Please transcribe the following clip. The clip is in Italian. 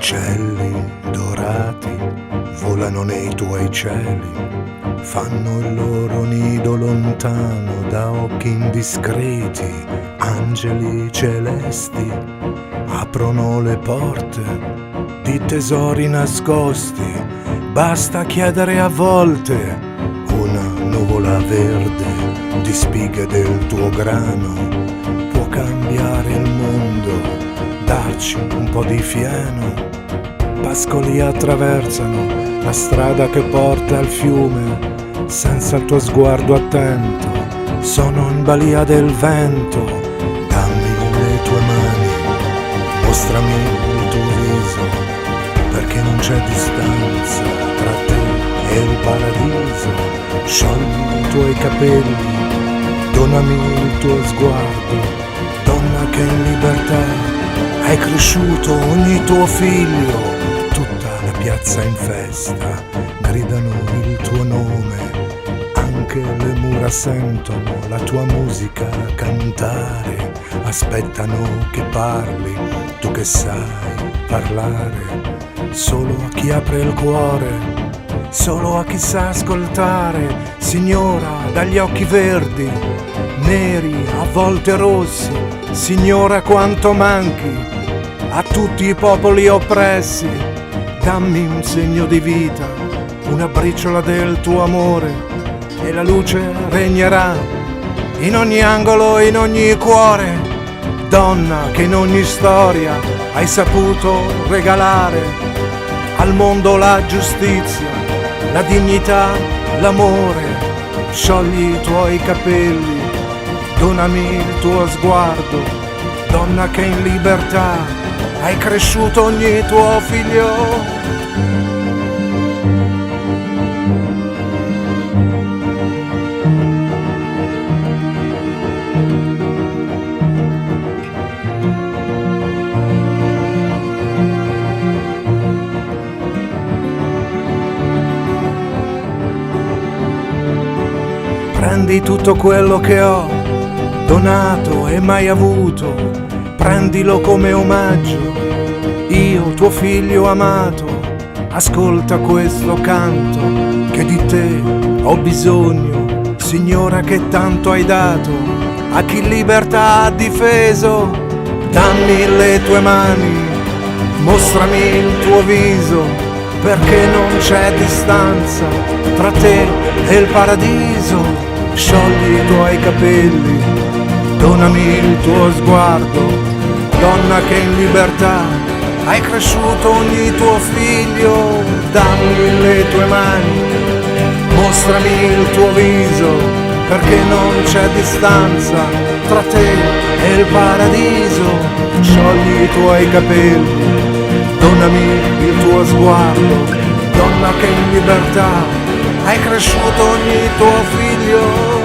Uccelli dorati volano nei tuoi cieli, fanno il loro nido lontano da occhi indiscreti. Angeli celesti aprono le porte di tesori nascosti. Basta chiedere a volte una nuvola verde di spighe del tuo grano. Può cambiare il mondo, darci un po' di fieno. Pascoli attraversano la strada che porta al fiume, senza il tuo sguardo attento, sono in balia del vento. Dammi le tue mani, mostrami il tuo viso, perché non c'è distanza tra te e il paradiso. Sciogli i tuoi capelli, donami il tuo sguardo, donna che in libertà hai cresciuto ogni tuo figlio. Tutta la piazza in festa, gridano il tuo nome, anche le mura sentono la tua musica cantare. Aspettano che parli, tu che sai parlare, solo a chi apre il cuore, solo a chi sa ascoltare. Signora dagli occhi verdi, neri, a volte rossi, signora quanto manchi a tutti i popoli oppressi. Dammi un segno di vita, una briciola del tuo amore, e la luce regnerà in ogni angolo, in ogni cuore. Donna che in ogni storia hai saputo regalare al mondo la giustizia, la dignità, l'amore. Sciogli i tuoi capelli, donami il tuo sguardo, donna che in libertà hai cresciuto ogni tuo figlio. Prendi tutto quello che ho donato e mai avuto, prendilo come omaggio, io tuo figlio amato. Ascolta questo canto che di te ho bisogno, signora che tanto hai dato a chi libertà ha difeso. Dammi le tue mani, mostrami il tuo viso, perché non c'è distanza tra te e il paradiso. Sciogli i tuoi capelli, donami il tuo sguardo, donna che in libertà hai cresciuto ogni tuo figlio. Dammi le tue mani, mostrami il tuo viso, perché non c'è distanza tra te e il paradiso. Sciogli i tuoi capelli, donami il tuo sguardo, donna che in libertà hai cresciuto ogni tuo figlio.